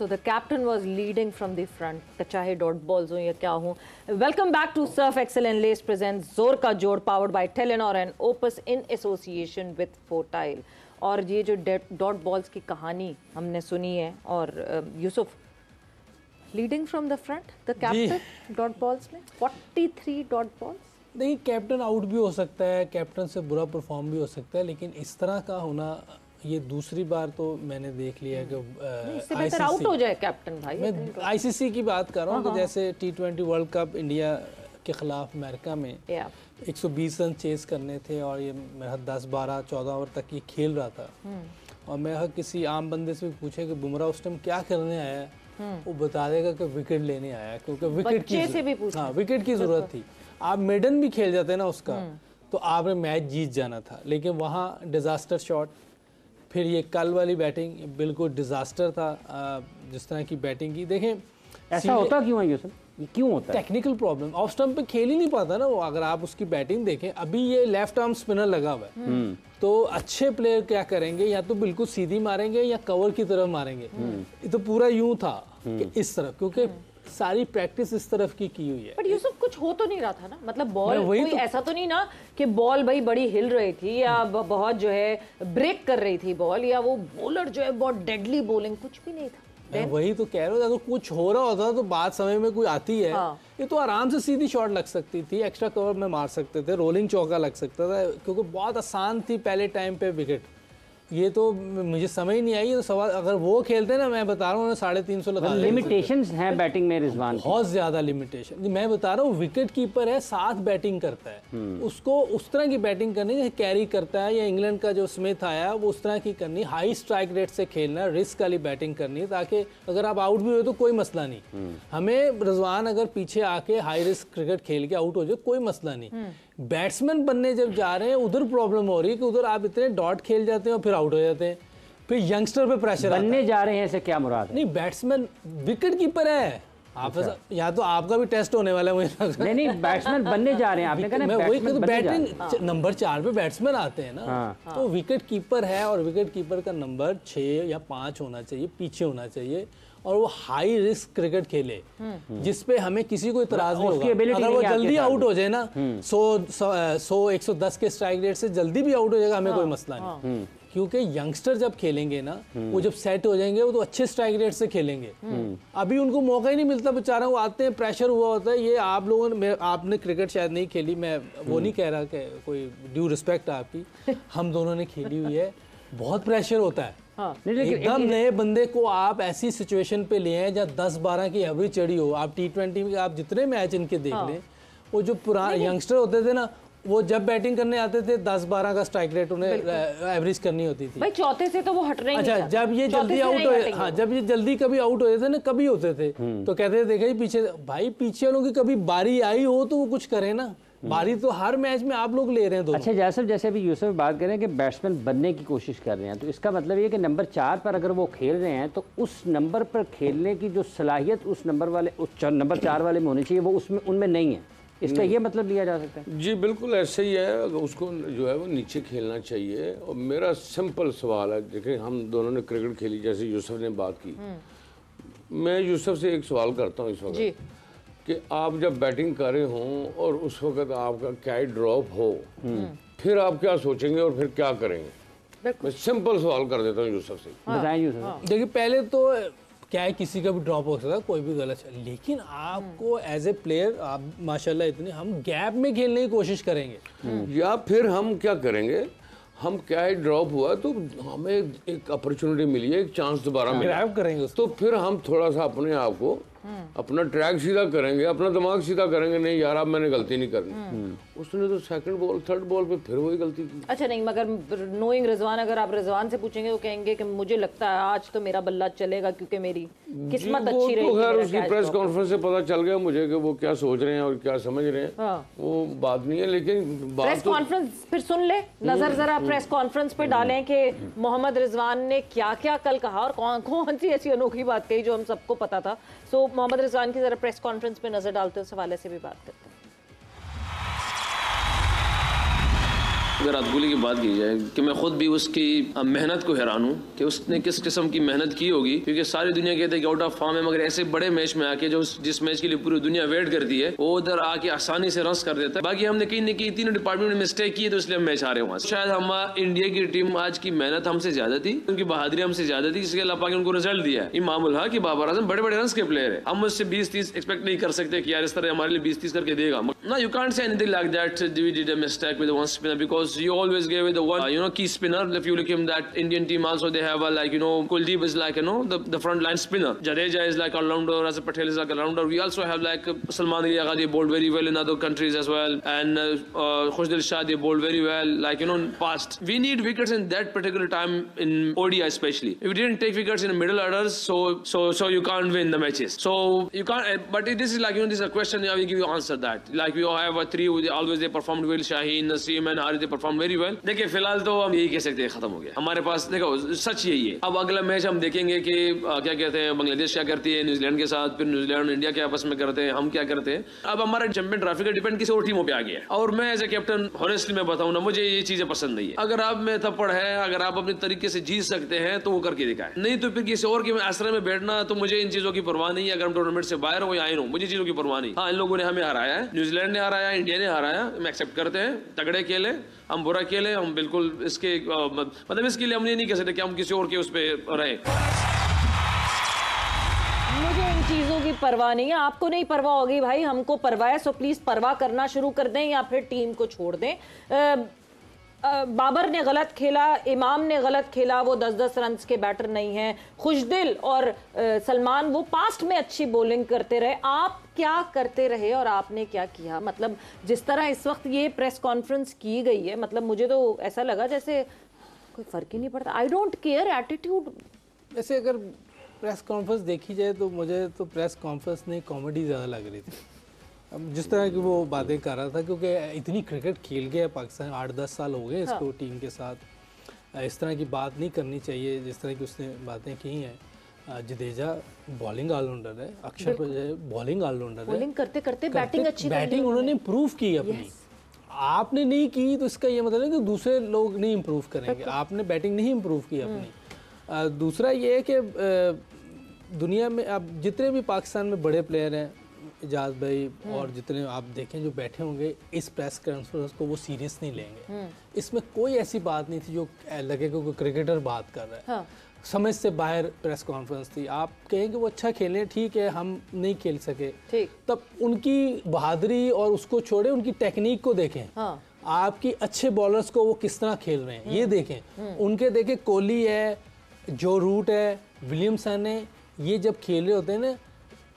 So the captain was leading from the front. चाहे dot balls हो या क्या हो. Welcome back to Surf Excel and Lace presents जोर का जोड़ powered by Telenor and Opus in association with Fortile. और ये जो डॉट बॉल्स की कहानी हमने सुनी है और Yusuf leading from the front the captain dot balls में 43 डॉट बॉल्स. नहीं, कैप्टन आउट भी हो सकता है, कैप्टन से बुरा परफॉर्म भी हो सकता है, लेकिन इस तरह का होना ये दूसरी बार तो मैंने देख लिया कि इससे बेहतर आउट हो जाए कैप्टन भाई. मैं आईसीसी की बात कर रहा हूँ कि जैसे T20 वर्ल्ड कप इंडिया के खिलाफ अमेरिका में 120 रन चेस करने थे और ये मेरा 10, 12, 14 ओवर तक ये खेल रहा था. और मैं किसी आम बंदे से भी पूछे कि बुमराह उस टाइम क्या करने आया है, वो बता देगा कि विकेट लेने आया, क्योंकि विकेट की जरूरत थी. आप मेडन भी खेल जाते ना उसका तो आपने मैच जीत जाना था, लेकिन वहाँ डिजास्टर शॉट. फिर ये कल वाली बैटिंग बिल्कुल डिजास्टर था. जिस तरह की बैटिंग की देखें, ऐसा होता क्यों है ये सब, क्यों होता है? टेक्निकल प्रॉब्लम, ऑफ स्टंप पे खेल ही नहीं पाता ना वो. अगर आप उसकी बैटिंग देखें, अभी ये लेफ्ट आर्म स्पिनर लगा हुआ है, तो अच्छे प्लेयर क्या करेंगे, या तो बिल्कुल सीधी मारेंगे या कवर की तरफ मारेंगे. ये तो पूरा यूं था कि इस तरफ, क्योंकि सारी प्रैक्टिस इस तरफ की हुई है. बट ये सब कुछ हो तो नहीं रहा था ना, मतलब बॉल कोई तो ऐसा तो नहीं ना कि बॉल भाई बड़ी हिल रही थी या बहुत जो है ब्रेक कर रही थी बॉल, या वो बॉलर जो है बहुत डेडली बॉलिंग, कुछ भी नहीं था. मैं वही तो कह रहा हूँ, अगर कुछ हो रहा होता तो बात समझ में कोई आती है. ये तो आराम से सीधी शॉट लग सकती थी, एक्स्ट्रा कवर में मार सकते थे, रोलिंग चौका लग सकता था, क्योंकि बहुत आसान थी पहले टाइम पे विकेट. ये तो मुझे समझ नहीं आई. तो सवाल, अगर वो खेलते ना, मैं बता रहा हूँ 350 लगा. लिमिटेशंस हैं बैटिंग में रिजवान, बहुत ज्यादा लिमिटेशन. मैं बता रहा हूँ, विकेट कीपर है, साथ बैटिंग करता है, उसको उस तरह की बैटिंग करनी जैसे कैरी करता है, या इंग्लैंड का जो स्मिथ आया वो उस तरह की करनी. हाई स्ट्राइक रेट से खेलना, रिस्क वाली बैटिंग करनी, ताकि अगर आप आउट भी हुए तो कोई मसला नहीं. हमें रिजवान अगर पीछे आके हाई रिस्क क्रिकेट खेल के आउट हो जाए कोई मसला नहीं. बैट्समैन बनने जब जा रहे हैं उधर प्रॉब्लम हो रही है कि उधर आप इतने डॉट खेल जाते हैं और फिर आउट हो जाते हैं. फिर यंगस्टर पे प्रेशर बनने जा रहे हैं, ऐसे क्या मुराद है? नहीं, बैट्समैन विकेट कीपर है. आप या तो आपका भी टेस्ट होने वाला है मुझे. नहीं, बैट्समैन बनने जा रहे हैं आपने कहा ना. वही तो बैटिंग नंबर 4 पे बैट्समैन आते हैं ना. तो विकेट कीपर है, और विकेट कीपर का नंबर 6 या 5 होना चाहिए, पीछे होना चाहिए, और वो हाई रिस्क क्रिकेट खेले जिसपे हमें किसी को इतराज नहीं होगा. अगर वो जल्दी आउट हो जाए ना, 100-110 के स्ट्राइक रेट से जल्दी भी आउट हो जाएगा, हमें कोई मसला नहीं. क्योंकि यंगस्टर जब खेलेंगे ना, वो जब सेट हो जाएंगे वो तो अच्छे स्ट्राइक रेट से खेलेंगे. अभी उनको मौका ही नहीं मिलता बेचारा. वो आते हैं, प्रेशर हुआ होता है. ये आप लोगों ने, आपने क्रिकेट शायद नहीं खेली, मैं वो नहीं कह रहा कि कोई ड्यू रिस्पेक्ट आपकी, हम दोनों ने खेली हुई है. बहुत प्रेशर होता है. एकदम नए बंदे को आप ऐसी सिचुएशन पे ले आए जहाँ 10-12 की एवरेज चढ़ी हो. आप T20 में आप जितने मैच इनके देख लें, वो जो पुराने यंगस्टर होते थे ना, वो जब बैटिंग करने आते थे 10-12 का स्ट्राइक रेट उन्हें एवरेज करनी होती थी. भाई चौथे से तो वो हट रहे हैं. अच्छा, जब ये जल्दी आउट होए, हाँ, जब ये जल्दी कभी आउट होते थे ना, कभी होते थे, तो कहते थे देखा पीछे, भाई पीछे वालों की कभी बारी आई हो तो वो कुछ करे ना. बारी तो हर मैच में आप लोग ले रहे हैं दोनों. अच्छा जैसे जैसे अभी यूसुफ बात करें कि बैट्समैन बनने की कोशिश कर रहे हैं, तो इसका मतलब ये कि नंबर 4 पर अगर वो खेल रहे हैं तो उस नंबर पर खेलने की जो सलाहियत उस नंबर वाले, उस नंबर 4 वाले में होनी चाहिए, वो उसमें उनमें नहीं है. इसका ये मतलब लिया जा सकता है? जी बिल्कुल ऐसे ही है. उसको जो है वो नीचे खेलना चाहिए. और मेरा सिंपल सवाल है, देखिए हम दोनों ने क्रिकेट खेली, जैसे यूसुफ ने बात की, मैं यूसुफ से एक सवाल करता हूँ इस वक्त कि आप जब बैटिंग कर रहे हों और उस वक्त आपका कैच ड्रॉप हो, फिर आप क्या सोचेंगे और फिर क्या करेंगे? मैं सिंपल सवाल कर देता हूँ यूसुफ से. बताएं यूसुफ. देखिए, पहले तो क्या है, किसी का भी ड्रॉप हो सकता है, कोई भी गलत है, लेकिन आपको एज ए प्लेयर, आप माशाल्लाह इतने, हम गैप में खेलने की कोशिश करेंगे. या फिर हम क्या करेंगे, हम कैच ड्रॉप हुआ तो हमें एक अपॉर्चुनिटी मिली है, एक चांस दोबारा मिला, करेंगे तो फिर हम थोड़ा सा अपने आप को, अपना ट्रैक सीधा करेंगे, अपना दिमाग सीधा करेंगे. नहीं यार, अब मैंने गलती नहीं करनी. उसने तो सेकंड बॉल, थर्ड बॉल पे फिर वही गलती की. अच्छा नहीं, मगर नोइंग रिजवान, अगर आप रिजवान से पूछेंगे वो कहेंगे कि मुझे लगता है आज तो मेरा बल्ला चलेगा क्योंकि मेरी किस्मत अच्छी रही. तो खैर उसकी प्रेस कॉन्फ्रेंस से पता चल गया मुझे कि वो क्या सोच रहे हैं और क्या समझ रहे हैं. वो बात नहीं है, लेकिन प्रेस कॉन्फ्रेंस फिर सुन ले, नजर जरा प्रेस कॉन्फ्रेंस पे डालें कि मोहम्मद रिजवान ने क्या क्या कल कहा और कौन सी ऐसी अनोखी बात कही जो हम सबको पता था. सो मोहम्मद रिजवान की जरा प्रेस कॉन्फ्रेंस पे नजर डालते उस हवाले से भी बात करते हैं. अगर अब्दुल्ला की बात की जाए कि मैं खुद भी उसकी मेहनत को हैरान हूँ कि उसने किस किस्म की मेहनत की होगी, क्योंकि सारी दुनिया कहते हैं कि आउट ऑफ फॉर्म है, मगर ऐसे बड़े मैच में आके जो जिस मैच के लिए पूरी दुनिया वेट करती है वो उधर आके आसानी से रन कर देता है। बाकी हमने कहीं न कहीं तीनों डिपार्टमेंट में मिस्टेक की है, तो इसलिए हम मैच हारे वहाँ से। शायद हम इंडिया की टीम आज की मेहनत हमसे ज्यादा थी, उनकी बहादुरी हमसे ज्यादा थी, इसके अल्लाह पाक ने उनको रिजल्ट दिया है। इमामुल हक, बाबर आजम बड़े बड़े रन के प्लेयर है, हम मुझसे 20-30 एक्सपेक्ट नहीं कर सकते कि यार इस तरह हमारे लिए 20-30 करके देगा ना। You can't say anything like that we did a mistake with one spinner because you always give with the one key spinner. If you look him that Indian team also they have a Kuldeep is like the front line spinner. Jadeja is like all-rounder, Azhar Patel is like a rounder. We also have like Salman Ali Agha, they bowled very well in other countries as well, and Khushdil Shah, they bowled very well like past. We need wickets in that particular time in ODI especially. If we didn't take wickets in the middle orders, so you can't win the matches. So you can't. But this is like this is a question. Yeah, we give you answer that. Like we have a three who always they performed well. Shaheen, Naseem, and Harith they performed very well. देखिए फिलहाल तो हम यही कह सकते हैं खत्म हो गया हमारे पास। देखो सच यही है। अब अगला मैच हम देखेंगे कि क्या कहते हैं बांग्लादेश क्या करती है न्यूजीलैंड के साथ, फिर न्यूजीलैंड इंडिया के आपस में करते हैं, हम क्या करते हैं। अब हमारा चैंपियन ट्रॉफी का डिपेंड किसी और टीमों पे आ गया है, और मैं एज ए कैप्टन हॉनेस्टली मैं बताऊं ना, मुझे ये चीजें पसंद नहीं है। अगर आप में थप्पड़ है, अगर आप अपने तरीके से जीत सकते हैं तो वो करके दिखाए, नहीं तो फिर किसी और के आश्रय में बैठना, तो मुझे इन चीजों की परवाह नहीं है। अगर हम टूर्नामेंट से बाहर हो या आए हो, मुझे चीजों की परवाह नहीं। हाँ, इन लोगों ने हमें हराया है, न्यूजीलैंड ने हराया, इंडिया ने हराया, हम एक्सेप्ट करते हैं। तगड़े खेले, हम बुरा खेले, हम बिल्कुल इसके मतलब इसके लिए हम ये नहीं कह सकते कि हम किसी और के उस पर रहे। मुझे इन चीजों की परवाह नहीं है, आपको नहीं परवाह होगी भाई, हमको परवाह है। सो प्लीज परवाह करना शुरू कर दें या फिर टीम को छोड़ दें। बाबर ने गलत खेला, इमाम ने गलत खेला, वो 10-10 रन के बैटर नहीं हैं। खुशदिल और सलमान वो पास्ट में अच्छी बॉलिंग करते रहे, आप क्या करते रहे और आपने क्या किया? मतलब जिस तरह इस वक्त ये प्रेस कॉन्फ्रेंस की गई है, मतलब मुझे तो ऐसा लगा जैसे कोई फर्क ही नहीं पड़ता। I don't care attitude. वैसे अगर प्रेस कॉन्फ्रेंस देखी जाए तो मुझे तो प्रेस कॉन्फ्रेंस नहीं कॉमेडी ज़्यादा लग रही थी। अब जिस तरह की वो बातें कर रहा था, क्योंकि इतनी क्रिकेट खेल गया पाकिस्तान, 8-10 साल हो गए इसको टीम के साथ। इस तरह की बात नहीं करनी चाहिए जिस तरह की उसने बातें की हैं। जडेजा बॉलिंग ऑलराउंडर है, अक्षर बॉलिंग ऑलराउंडर है, बॉलिंग करते करते बैटिंग अच्छी, बैटिंग उन्होंने इम्प्रूव की अपनी। आपने नहीं की तो इसका ये मतलब है कि दूसरे लोग नहीं इम्प्रूव करेंगे, आपने बैटिंग नहीं इम्प्रूव की अपनी। दूसरा ये है कि दुनिया में अब जितने भी पाकिस्तान में बड़े प्लेयर हैं, इजाज भाई और जितने आप देखें जो बैठे होंगे, इस प्रेस कॉन्फ्रेंस को वो सीरियस नहीं लेंगे। इसमें कोई ऐसी बात नहीं थी जो लगे कि कोई क्रिकेटर बात कर रहा है। हाँ। समझ से बाहर प्रेस कॉन्फ्रेंस थी। आप कहेंगे वो अच्छा खेलें, ठीक है, हम नहीं खेल सके, तब उनकी बहादुरी और उसको छोड़े, उनकी टेक्निक को देखें। हाँ। आपकी अच्छे बॉलर्स को वो किस तरह खेल रहे हैं ये देखें। उनके देखें कोहली है, जो रूट है, विलियमसन है, ये जब खेल रहे होते हैं ना,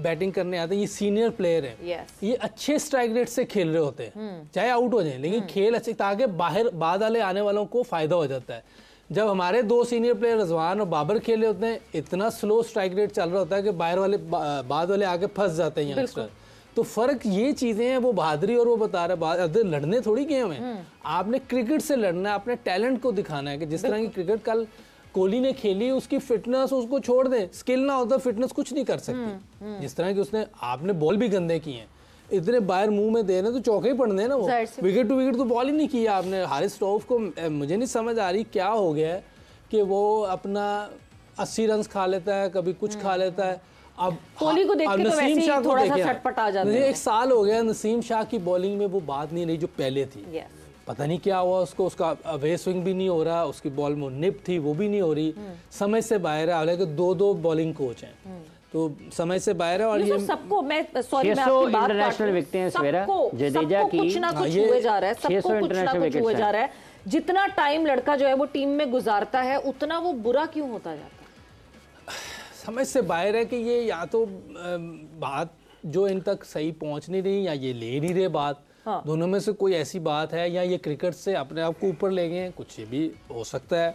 बैटिंग करने आते हैं, ये सीनियर प्लेयर हैं। ये अच्छे स्ट्राइक रेट से खेल रहे होते हैं, चाहे आउट हो जाएं, लेकिन खेल अच्छे, ताकि बाहर बाद वाले आने वालों को फायदा हो जाता है। जब हमारे 2 सीनियर प्लेयर रजवान और बाबर खेले होते हैं, इतना स्लो स्ट्राइक रेट चल रहा होता है कि बाहर वाले बाद वाले आके फंस जाते हैं यंगस्टर। तो फर्क ये चीजें हैं, वो बहादुरी और वो बता रहा है, लड़ने थोड़ी गए हैं। आपने क्रिकेट से लड़ना है, अपने टैलेंट को दिखाना है कि जिस तरह की क्रिकेट कल कोहली ने खेली, उसकी फिटनेस उसको छोड़ दे, स्किल ना होता फिटनेस कुछ नहीं कर सकती। जिस तरह की उसने, आपने बॉल भी गंदे किए हैं, इतने बाहर मुंह में दे रहे तो चौके ही पड़ने हैं ना, वो विकेट टू विकेट तो बॉल ही नहीं किया आपने। हारिस रऊफ को मुझे नहीं समझ आ रही क्या हो गया है कि वो अपना 80 रन खा लेता है, कभी कुछ खा लेता है। अब कोहली को देख के तो वैसे ही थोड़ा सा छटपट आ जाता है। मुझे 1 साल हो गया नसीम शाह की बॉलिंग में वो बात नहीं रही जो पहले थी। पता नहीं क्या हुआ उसको, उसका अवे स्विंग भी नहीं हो रहा, उसकी बॉल में निप थी वो भी नहीं हो रही, समझ से बाहर है। हालांकि 2 बॉलिंग कोच हैं, तो समय से बाहर है। और ये सबको, मैं सॉरी मैं आपकी बात इंटरनेशनल विकेटें हैं सवेरा, जडेजा की कुछ ना कुछ हुए जा रहा है, सबको कुछ ना कुछ हुए जा रहा है। जितना टाइम लड़का जो है वो टीम में गुजारता है, उतना वो बुरा क्यों होता जाता है? समझ से बाहर है कि ये या तो बात जो इन तक सही पहुंच नहीं रही, या ये ले नहीं रहे बात। हाँ। दोनों में से कोई ऐसी बात है, या ये क्रिकेट से अपने आप को ऊपर ले गए, कुछ ये भी हो सकता है।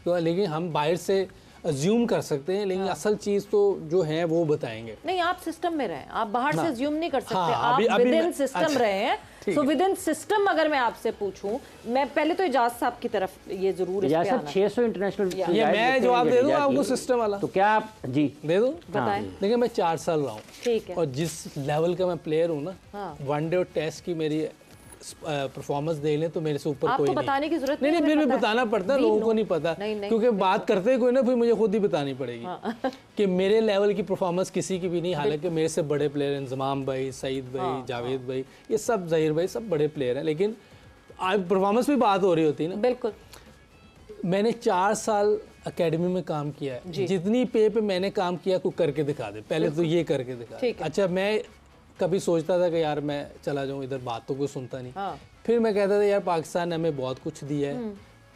तो लेकिन हम बाहर से अज्यूम कर सकते हैं, लेकिन असल चीज तो जो है वो बताएंगे। नहीं, आप सिस्टम में रहे, आप बाहर से अज्यूम नहीं कर सकते। आप विद इन सिस्टम रहे हैं। सो विद इन सिस्टम अगर मैं आपसे पूछूं, मैं पहले तो इजाज साहब की तरफ ये जरूर, इजाज साहब 600 इंटरनेशल, ये मैं जवाब दे दूं आपको सिस्टम वाला, तो क्या आप जी दे दूं? बताएं। देखिए मैं 4 साल रहा हूँ, ठीक है, और जिस लेवल का मैं प्लेयर हूँ ना, वनडे और टेस्ट की मेरी परफॉर्मेंस दे लें तो मेरे से ऊपर आपको कोई नहीं। बताने की जरूरत नहीं, नहीं, फिर भी हमें पता है। बताना पड़ता है, लोगों को नहीं पता, क्योंकि बात करते हैं कोई ना, फिर मुझे खुद ही बतानी पड़ेगी कि मेरे लेवल की परफॉर्मेंस किसी की भी नहीं। हालांकि मेरे से बड़े प्लेयर हैं, इंजमाम भाई, सईद भाई, जावेद भाई, ये सब, जहीर भाई, सब बड़े प्लेयर हैं, लेकिन आज परफॉर्मेंस पे बात हो रही होती है ना। बिल्कुल। मैंने 4 साल एकेडमी में काम किया है, जितनी पे मैंने काम किया कोई करके दिखा दे, पहले तो ये करके दिखा। अच्छा, मैं कभी सोचता था कि यार मैं चला जाऊं इधर, बात तो कोई सुनता नहीं। फिर मैं कहता था यार पाकिस्तान ने हमें बहुत कुछ दिया है,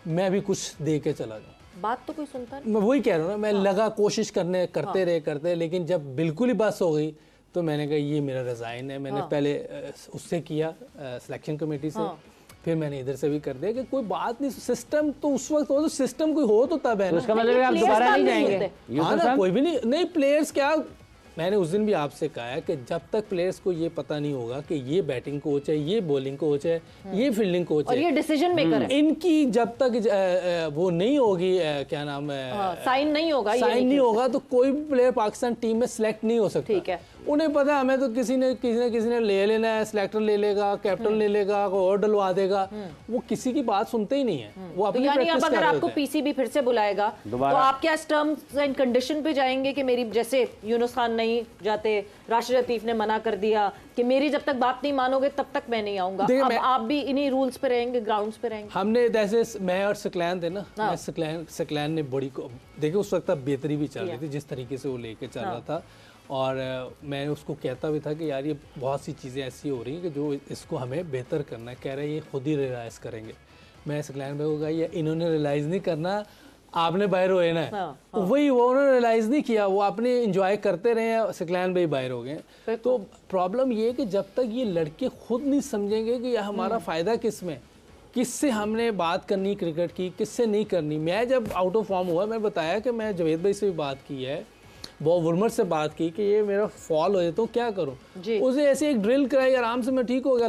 मैं भी कुछ दे के चला जाऊं, बात तो कोई सुनता नहीं। मैं वही कह रहा हूँ ना, मैं लगा कोशिश करने, करते रहे, लेकिन जब बिल्कुल ही बस हो गई तो मैंने कहा ये मेरा रिजाइन है। मैंने पहले उससे किया, सिलेक्शन कमेटी से, फिर मैंने इधर से भी कर दिया कि कोई बात नहीं, सिस्टम तो उस वक्त हो, तो सिस्टम कोई हो तो तब है ना। उसका मतलब आप दोबारा नहीं जाएंगे? हाँ ना, कोई भी नहीं, प्लेयर्स क्या, मैंने उस दिन भी आपसे कहा है कि जब तक प्लेयर्स को ये पता नहीं होगा कि ये बैटिंग कोच है, ये बॉलिंग कोच है, ये फील्डिंग कोच है, और ये डिसीजन मेकर है, इनकी जब तक वो नहीं होगी, क्या नाम है, साइन नहीं होगा, तो कोई प्लेयर पाकिस्तान टीम में सिलेक्ट नहीं हो सकता। ठीक है। उन्हें पता है हमें तो किसी ने ले लेना है, सिलेक्टर ले लेगा, कैप्टन ले लेगा, और डलवा देगा, वो किसी की बात सुनते ही नहीं है, वो अपनी यानी प्रैक्टिस अब कर अगर रहे आपको होते हैं। पीसीबी फिर से बुलाएगा तो आप क्या टर्म्स एंड कंडीशन पे जाएंगे कि मेरी, जैसे यूनुस खान नहीं जाते, राशिद लतीफ ने मना कर दिया कि मेरी जब तक बात नहीं मानोगे तब तक मैं नहीं आऊंगा, अब आप भी इन्हीं रूल्स पे रहेंगे, ग्राउंड्स पे रहेंगे? हमने जैसे मैं और सकलैन थे ना, सकलैन ने बड़ी देखिए उस वक्त बेहतरी भी चल रही थी, जिस तरीके से वो लेके चल रहा था, और मैं उसको कहता भी था कि यार ये बहुत सी चीज़ें ऐसी हो रही हैं कि जो इसको हमें बेहतर करना है। कह रहे हैं ये खुद ही रियलाइज़ करेंगे। मैं सकलैन भाई को कहा ये इन्होंने रियलाइज़ नहीं करना, आपने बाहर होए ना। वही वो उन्होंने रियलाइज़ नहीं किया, वो अपने इंजॉय करते रहे, सकलैन भाई बाहर हो गए। तो प्रॉब्लम ये है कि जब तक ये लड़के खुद नहीं समझेंगे कि यह हमारा फ़ायदा किस में, किससे हमने बात करनी क्रिकेट की, किससे नहीं करनी। मैं जब आउट ऑफ फॉर्म हुआ, मैं बताया कि मैं जावेद भाई से भी बात की है, बॉब वुलमर से बात की कि ये मेरा फॉल हो जाए तो क्या करूं, उसे ऐसे एक ड्रिल कराई, आराम से मैं ठीक हो गया।